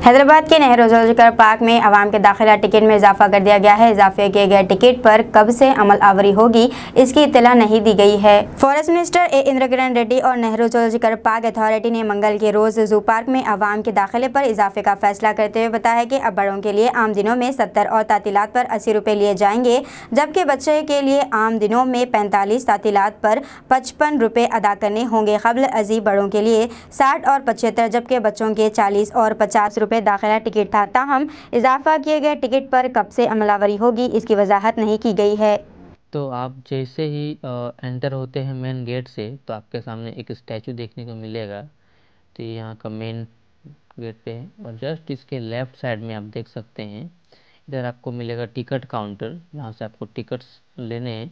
हैदराबाद के Nehru zoological park में आवाम के दाखिला टिकट में इजाफा कर दिया गया है। इजाफे किए गए टिकट पर कब से अमल आवरी होगी, इसकी इत्तला नहीं दी गई है। फॉरेस्ट मिनिस्टर ए इंद्र किरण रेड्डी और नेहरू जूलॉजिकल पार्क अथॉरिटी ने मंगल के रोज जू पार्क में आवाम के दाखिले पर इजाफे का फैसला करते हुए बताया कि अब बड़ों के लिए आम दिनों में 70 और तातीलात पर 80 रुपये लिए जाएंगे, जबकि बच्चे के लिए आम दिनों में 45, तातीलात पर 55 रुपये अदा करने होंगे। क़ब्ल अज़ी बड़ों के लिए 60 और 75, जबकि बच्चों के 40 और 50 रुपये दाखिला टिकट था। ताहम इजाफा किए गए टिकट पर कब से अमलावरी होगी, इसकी वजाहत नहीं की गई है। तो आप जैसे ही एंटर होते हैं मेन गेट से, तो आपके सामने एक स्टैचू देखने को मिलेगा। तो ये यहाँ का मेन गेट पे है और जस्ट इसके लेफ़्ट साइड में आप देख सकते हैं, इधर आपको मिलेगा टिकट काउंटर, जहाँ से आपको टिकट्स लेने हैं।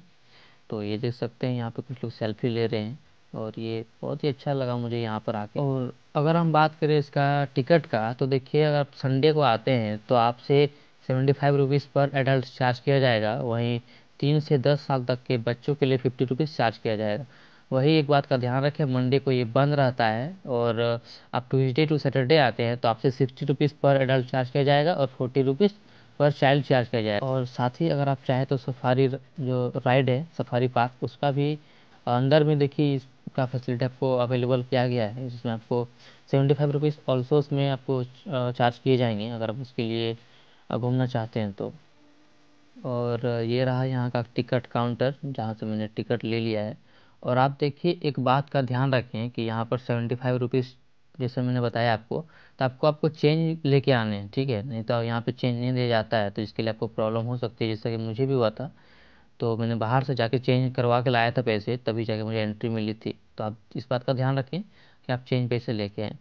तो ये देख सकते हैं यहाँ पे कुछ लोग सेल्फी ले रहे हैं और ये बहुत ही अच्छा लगा मुझे यहाँ पर आके। और अगर हम बात करें इसका टिकट का, तो देखिए अगर आप संडे को आते हैं तो आपसे 75 रुपीज़ पर एडल्ट चार्ज किया जाएगा। वहीं 3 से 10 साल तक के बच्चों के लिए 50 रुपीज़ चार्ज किया जाएगा। वही एक बात का ध्यान रखें, मंडे को ये बंद रहता है और आप ट्यूसडे टू सैटरडे आते हैं तो आपसे 60 रुपीज़ पर एडल्ट चार्ज किया जाएगा और 40 रुपीज़ पर चाइल्ड चार्ज किया जाएगा। और साथ ही अगर आप चाहें तो सफारी जो राइड है सफारी पार्क, उसका भी अंदर में देखिए इसका फैसिलिटी आपको अवेलेबल किया गया है, जिसमें आपको 75 रुपीज़ ऑल्सो उसमें आपको चार्ज किए जाएंगे अगर आप उसके लिए घूमना चाहते हैं तो। और ये रहा यहाँ का टिकट काउंटर, जहाँ से मैंने टिकट ले लिया है। और आप देखिए एक बात का ध्यान रखें कि यहाँ पर 75 रुपीज़ जैसे मैंने बताया आपको, तो आपको चेंज लेके आने हैं, ठीक है। नहीं तो यहाँ पे चेंज नहीं दिया जाता है, तो इसके लिए आपको प्रॉब्लम हो सकती है, जैसा कि मुझे भी हुआ था। तो मैंने बाहर से जाके चेंज करवा के लाया था पैसे, तभी जाके मुझे एंट्री मिली थी। तो आप इस बात का ध्यान रखें कि आप चेंज पैसे लेके आएँ।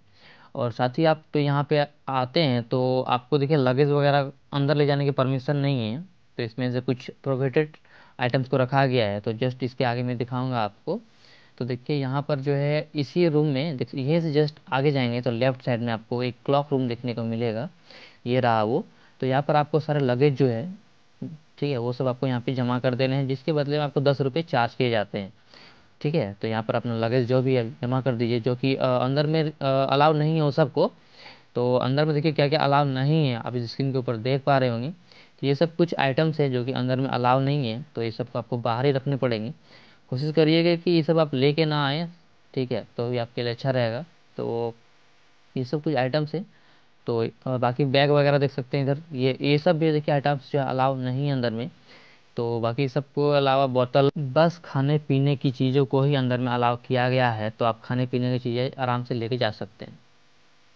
और साथ ही आप यहाँ पे आते हैं तो आपको देखिए लगेज वगैरह अंदर ले जाने की परमिशन नहीं है, तो इसमें से कुछ प्रोहिबिटेड आइटम्स को रखा गया है। तो जस्ट इसके आगे मैं दिखाऊंगा आपको। तो देखिए यहाँ पर जो है इसी रूम में देखिए, यहीं से जस्ट आगे जाएंगे तो लेफ्ट साइड में आपको एक क्लॉक रूम देखने को मिलेगा, ये रहा वो। तो यहाँ पर आपको सारे लगेज जो है, ठीक है, वो सब आपको यहाँ पे जमा कर देने हैं, जिसके बदले में आपको 10 रुपये चार्ज किए जाते हैं, ठीक है। तो यहाँ पर अपना लगेज जो भी है जमा कर दीजिए, जो कि अंदर में अलाउ नहीं है वो सबको। तो अंदर में देखिए क्या क्या अलाउ नहीं है, आप इस स्क्रीन के ऊपर देख पा रहे होंगे। तो ये सब कुछ आइटम्स है जो कि अंदर में अलाउ नहीं है, तो ये सब को आपको बाहर ही रखने पड़ेंगे। कोशिश करिएगा कि ये सब आप लेके ना आए, ठीक है, तो भी आपके लिए अच्छा रहेगा। तो ये सब कुछ आइटम्स है। तो बाकी बैग वगैरह देख सकते हैं इधर, ये सब भी देखिए आइटम्स जो अलाउ नहीं है अंदर में। तो बाकी सबको अलावा बोतल, बस खाने पीने की चीज़ों को ही अंदर में अलाउ किया गया है, तो आप खाने पीने की चीज़ें आराम से लेके जा सकते हैं।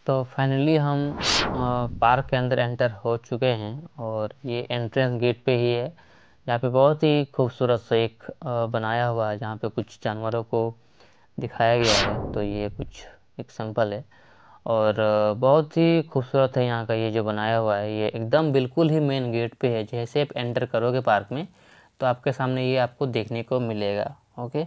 तो फाइनली हम पार्क के अंदर एंटर हो चुके हैं और ये एंट्रेंस गेट पे ही है, जहाँ पे बहुत ही खूबसूरत सा एक बनाया हुआ है, जहाँ पे कुछ जानवरों को दिखाया गया है। तो ये कुछ एक सैंपल है और बहुत ही खूबसूरत है यहाँ का ये जो बनाया हुआ है। ये एकदम बिल्कुल ही मेन गेट पे है, जैसे आप एंटर करोगे पार्क में तो आपके सामने ये आपको देखने को मिलेगा। ओके।